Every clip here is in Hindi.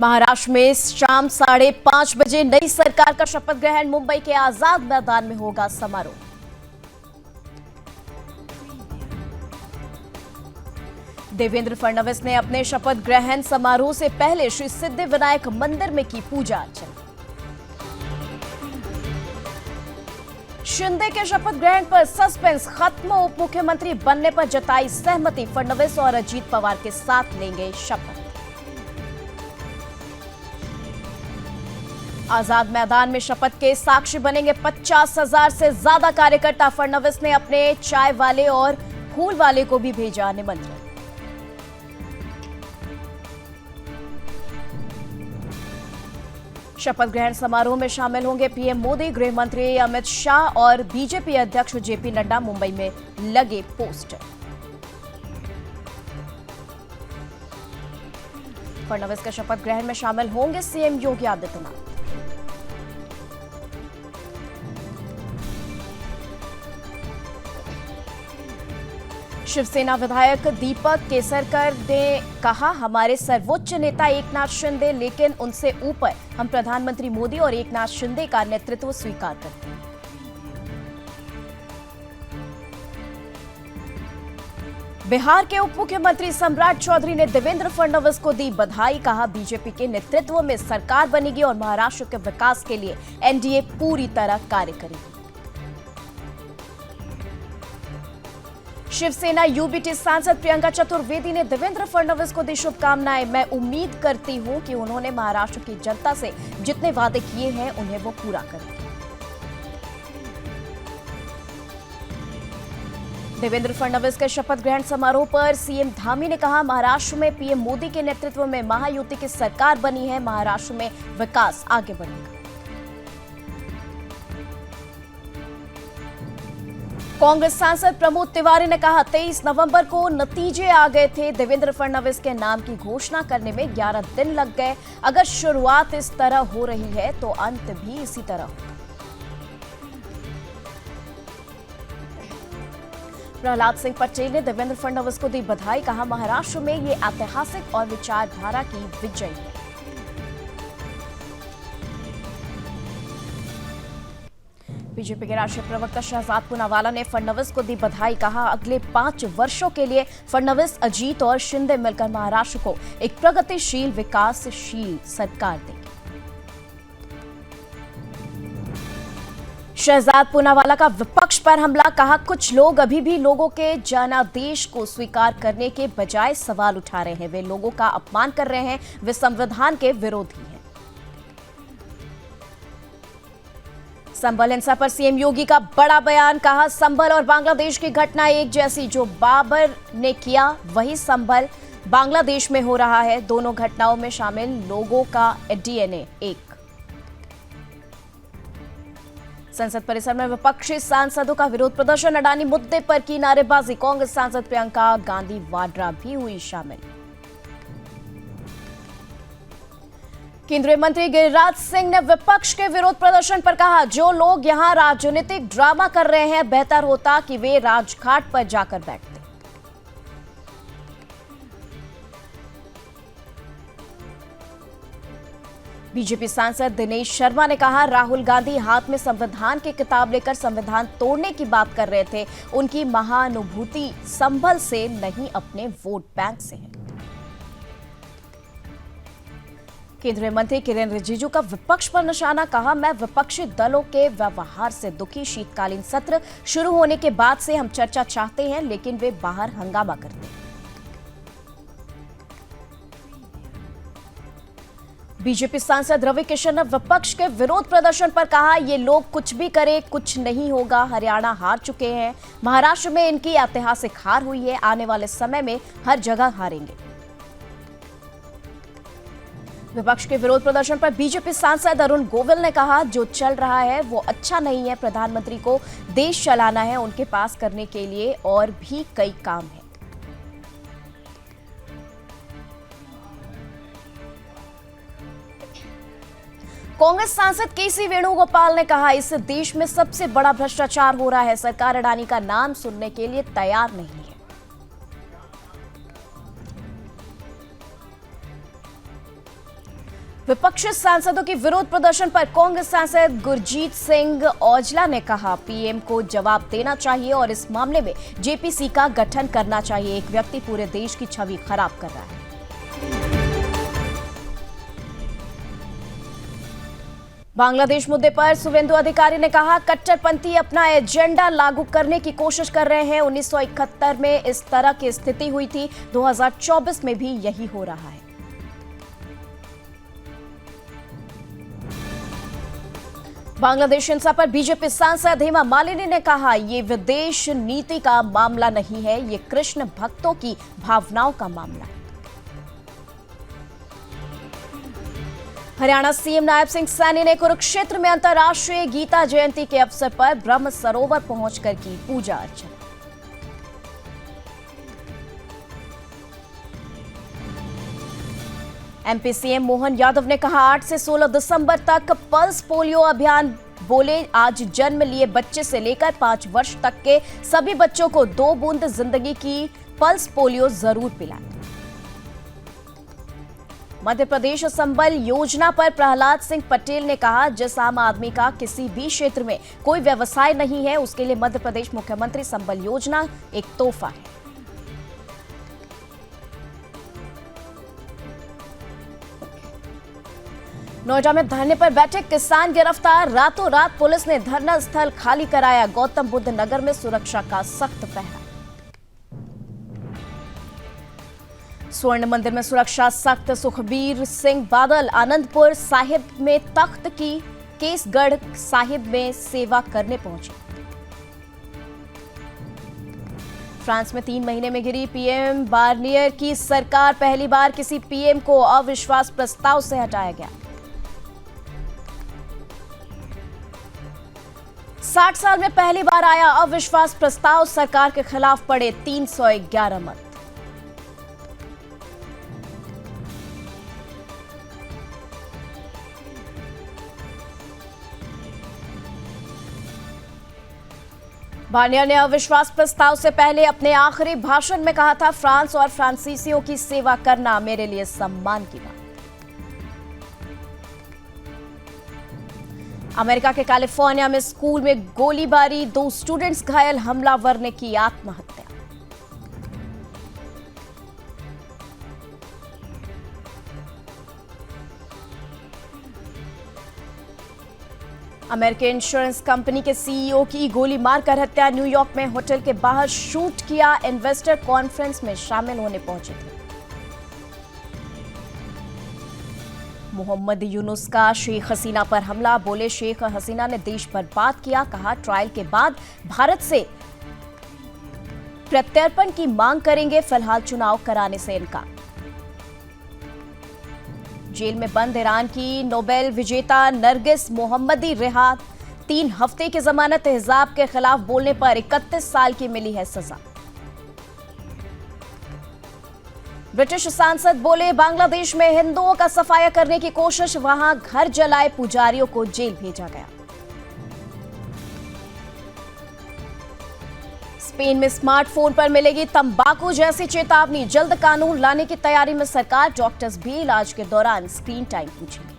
महाराष्ट्र में शाम 5:30 बजे नई सरकार का शपथ ग्रहण। मुंबई के आजाद मैदान में होगा समारोह। देवेंद्र फडणवीस ने अपने शपथ ग्रहण समारोह से पहले श्री सिद्धिविनायक मंदिर में की पूजा अर्चना। शिंदे के शपथ ग्रहण पर सस्पेंस खत्म। उप मुख्यमंत्री बनने पर जताई सहमति। फडणवीस और अजीत पवार के साथ लेंगे शपथ। आजाद मैदान में शपथ के साक्षी बनेंगे 50,000 से ज्यादा कार्यकर्ता। फडणवीस ने अपने चाय वाले और फूल वाले को भी भेजा निमंत्रण। शपथ ग्रहण समारोह में शामिल होंगे पीएम मोदी, गृह मंत्री अमित शाह और बीजेपी अध्यक्ष जेपी नड्डा। मुंबई में लगे पोस्टर। फडणवीस के शपथ ग्रहण में शामिल होंगे सीएम योगी आदित्यनाथ। शिवसेना विधायक दीपक केसरकर ने कहा, हमारे सर्वोच्च नेता एकनाथ शिंदे, लेकिन उनसे ऊपर हम प्रधानमंत्री मोदी और एकनाथ शिंदे का नेतृत्व स्वीकार करते हैं। बिहार के उप मुख्यमंत्री सम्राट चौधरी ने देवेंद्र फडणवीस को दी बधाई। कहा, बीजेपी के नेतृत्व में सरकार बनेगी और महाराष्ट्र के विकास के लिए एनडीए पूरी तरह कार्य करेगी। शिवसेना यूबीटी सांसद प्रियंका चतुर्वेदी ने देवेंद्र फडणवीस को दी शुभकामनाएं। मैं उम्मीद करती हूं कि उन्होंने महाराष्ट्र की जनता से जितने वादे किए हैं उन्हें वो पूरा करेंगे। देवेंद्र फडणवीस के शपथ ग्रहण समारोह पर सीएम धामी ने कहा, महाराष्ट्र में पीएम मोदी के नेतृत्व में महायुति की सरकार बनी है। महाराष्ट्र में विकास आगे बढ़ेगा। कांग्रेस सांसद प्रमोद तिवारी ने कहा, 23 नवंबर को नतीजे आ गए थे। देवेंद्र फडणवीस के नाम की घोषणा करने में 11 दिन लग गए। अगर शुरुआत इस तरह हो रही है तो अंत भी इसी तरह होगा। प्रहलाद सिंह पटेल ने देवेंद्र फडणवीस को दी बधाई। कहा, महाराष्ट्र में ये ऐतिहासिक और विचारधारा की विजय है। बीजेपी के राष्ट्रीय प्रवक्ता शहजाद पूनावाला ने फडणवीस को दी बधाई। कहा, अगले 5 वर्षों के लिए फडणवीस, अजीत और शिंदे मिलकर महाराष्ट्र को एक प्रगतिशील, विकासशील सरकार देंगे। शहजाद पूनावाला का विपक्ष पर हमला। कहा, कुछ लोग अभी भी लोगों के जनादेश को स्वीकार करने के बजाय सवाल उठा रहे हैं। वे लोगों का अपमान कर रहे हैं। वे संविधान के विरोधी हैं। संभल हिंसा पर सीएम योगी का बड़ा बयान। कहा, संभल और बांग्लादेश की घटना एक जैसी। जो बाबर ने किया वही संभल बांग्लादेश में हो रहा है। दोनों घटनाओं में शामिल लोगों का डीएनए एक। संसद परिसर में विपक्षी सांसदों का विरोध प्रदर्शन। अडानी मुद्दे पर की नारेबाजी। कांग्रेस सांसद प्रियंका गांधी वाड्रा भी हुई शामिल। केंद्रीय मंत्री गिरिराज सिंह ने विपक्ष के विरोध प्रदर्शन पर कहा, जो लोग यहां राजनीतिक ड्रामा कर रहे हैं, बेहतर होता कि वे राजघाट पर जाकर बैठते। बीजेपी सांसद दिनेश शर्मा ने कहा, राहुल गांधी हाथ में संविधान की किताब लेकर संविधान तोड़ने की बात कर रहे थे। उनकी महानुभूति संभल से नहीं, अपने वोट बैंक से है। केंद्रीय मंत्री किरेन रिजिजू का विपक्ष पर निशाना। कहा, मैं विपक्षी दलों के व्यवहार से दुखी। शीतकालीन सत्र शुरू होने के बाद से हम चर्चा चाहते हैं, लेकिन वे बाहर हंगामा करते हैं। बीजेपी सांसद रवि किशन ने विपक्ष के विरोध प्रदर्शन पर कहा, ये लोग कुछ भी करें, कुछ नहीं होगा। हरियाणा हार चुके हैं। महाराष्ट्र में इनकी ऐतिहासिक हार हुई है। आने वाले समय में हर जगह हारेंगे। विपक्ष के विरोध प्रदर्शन पर बीजेपी सांसद अरुण गोविल ने कहा, जो चल रहा है वो अच्छा नहीं है। प्रधानमंत्री को देश चलाना है। उनके पास करने के लिए और भी कई काम हैं। कांग्रेस सांसद केसी वेणुगोपाल ने कहा, इस देश में सबसे बड़ा भ्रष्टाचार हो रहा है। सरकार अडानी का नाम सुनने के लिए तैयार नहीं है। विपक्षी सांसदों की विरोध प्रदर्शन पर कांग्रेस सांसद गुरजीत सिंह औजला ने कहा, पीएम को जवाब देना चाहिए और इस मामले में जेपीसी का गठन करना चाहिए। एक व्यक्ति पूरे देश की छवि खराब कर रहा है। बांग्लादेश मुद्दे पर शुभेंदु अधिकारी ने कहा, कट्टरपंथी अपना एजेंडा लागू करने की कोशिश कर रहे हैं। 1971 में इस तरह की स्थिति हुई थी, 2024 में भी यही हो रहा है। बांग्लादेश हिंसा पर बीजेपी सांसद हेमा मालिनी ने कहा, ये विदेश नीति का मामला नहीं है, ये कृष्ण भक्तों की भावनाओं का मामला है। हरियाणा सीएम नायब सिंह सैनी ने कुरुक्षेत्र में अंतर्राष्ट्रीय गीता जयंती के अवसर पर ब्रह्म सरोवर पहुंचकर की पूजा अर्चना। एमपी सीएम मोहन यादव ने कहा, 8 से 16 दिसंबर तक पल्स पोलियो अभियान। बोले, आज जन्म लिए बच्चे से लेकर 5 वर्ष तक के सभी बच्चों को 2 बूंद जिंदगी की पल्स पोलियो जरूर पिलाएं। मध्य प्रदेश संबल योजना पर प्रहलाद सिंह पटेल ने कहा, जिस आम आदमी का किसी भी क्षेत्र में कोई व्यवसाय नहीं है, उसके लिए मध्य प्रदेश मुख्यमंत्री संबल योजना एक तोहफा है। नोएडा में धरने पर बैठे किसान गिरफ्तार। रातों रात पुलिस ने धरना स्थल खाली कराया। गौतम बुद्ध नगर में सुरक्षा का सख्त पहरा। स्वर्ण मंदिर में सुरक्षा सख्त। सुखबीर सिंह बादल आनंदपुर साहिब में तख्त की केसगढ़ साहिब में सेवा करने पहुंचे। फ्रांस में 3 महीने में गिरी पीएम बार्नियर की सरकार। पहली बार किसी पीएम को अविश्वास प्रस्ताव से हटाया गया। 60 साल में पहली बार आया अविश्वास प्रस्ताव। सरकार के खिलाफ पड़े 311 मत। बार्नियर ने अविश्वास प्रस्ताव से पहले अपने आखिरी भाषण में कहा था, फ्रांस और फ्रांसीसियों की सेवा करना मेरे लिए सम्मान की बात। अमेरिका के कैलिफोर्निया में स्कूल में गोलीबारी, 2 स्टूडेंट्स घायल, हमलावर ने की आत्महत्या। अमेरिकी इंश्योरेंस कंपनी के सीईओ की गोली मारकर हत्या। न्यूयॉर्क में होटल के बाहर शूट किया। इन्वेस्टर कॉन्फ्रेंस में शामिल होने पहुंचे थे। मोहम्मद यूनुस का शेख हसीना पर हमला। बोले, शेख हसीना ने देश बर्बाद किया। कहा, ट्रायल के बाद भारत से प्रत्यर्पण की मांग करेंगे, फिलहाल चुनाव कराने से इनकार। जेल में बंद ईरान की नोबेल विजेता नरगिस मोहम्मदी रिहा। 3 हफ्ते की जमानत। हिजाब के खिलाफ बोलने पर 31 साल की मिली है सजा। ब्रिटिश सांसद बोले, बांग्लादेश में हिंदुओं का सफाया करने की कोशिश, वहां घर जलाए पुजारियों को जेल भेजा गया। स्पेन में स्मार्टफोन पर मिलेगी तंबाकू जैसी चेतावनी। जल्द कानून लाने की तैयारी में सरकार। डॉक्टर्स भी इलाज के दौरान स्क्रीन टाइम पूछेंगे।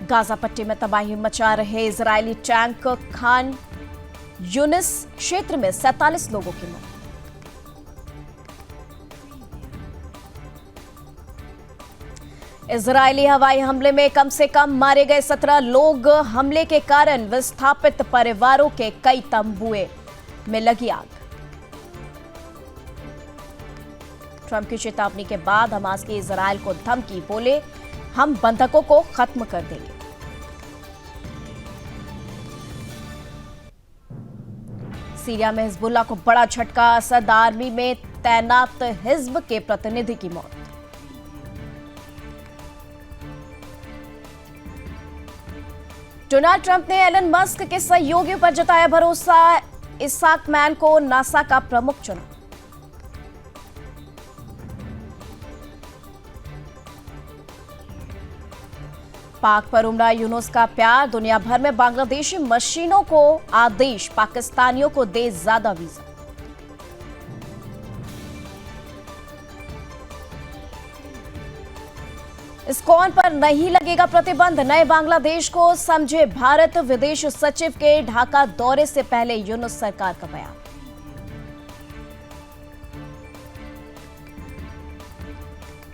गाजा पट्टी में तबाही मचा रहे इजरायली टैंक। खान यूनिस क्षेत्र में 47 लोगों की मौत। इजरायली हवाई हमले में कम से कम मारे गए 17 लोग। हमले के कारण विस्थापित परिवारों के कई तंबुए में लगी आग। ट्रंप की चेतावनी के बाद हमास की इजरायल को धमकी। बोले, हम बंधकों को खत्म कर देंगे। सीरिया में हिजबुल्लाह को बड़ा झटका। असद आर्मी में तैनात हिजब के प्रतिनिधि की मौत। डोनाल्ड ट्रंप ने एलन मस्क के सहयोगियों पर जताया भरोसा। इसाक मैन को नासा का प्रमुख चुना। पाक पर उमड़ा यूनुस का प्यार। दुनिया भर में बांग्लादेशी मशीनों को आदेश, पाकिस्तानियों को दे ज्यादा वीजा। इस्कॉन पर नहीं लगेगा प्रतिबंध, नए बांग्लादेश को समझे भारत, विदेश सचिव के ढाका दौरे से पहले यूनुस सरकार का बयान।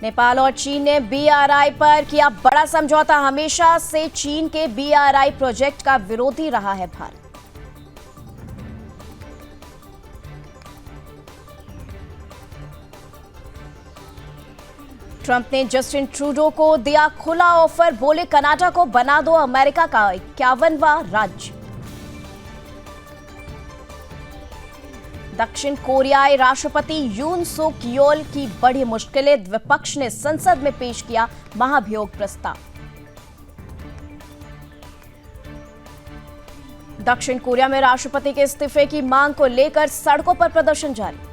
नेपाल और चीन ने बीआरआई पर किया बड़ा समझौता, हमेशा से चीन के बीआरआई प्रोजेक्ट का विरोधी रहा है भारत। ट्रंप ने जस्टिन ट्रूडो को दिया खुला ऑफर, बोले कनाडा को बना दो अमेरिका का 51वां राज्य। दक्षिण कोरियाई राष्ट्रपति यून सुक योल की बड़ी मुश्किलें, विपक्ष ने संसद में पेश किया महाभियोग प्रस्ताव। दक्षिण कोरिया में राष्ट्रपति के इस्तीफे की मांग को लेकर सड़कों पर प्रदर्शन जारी।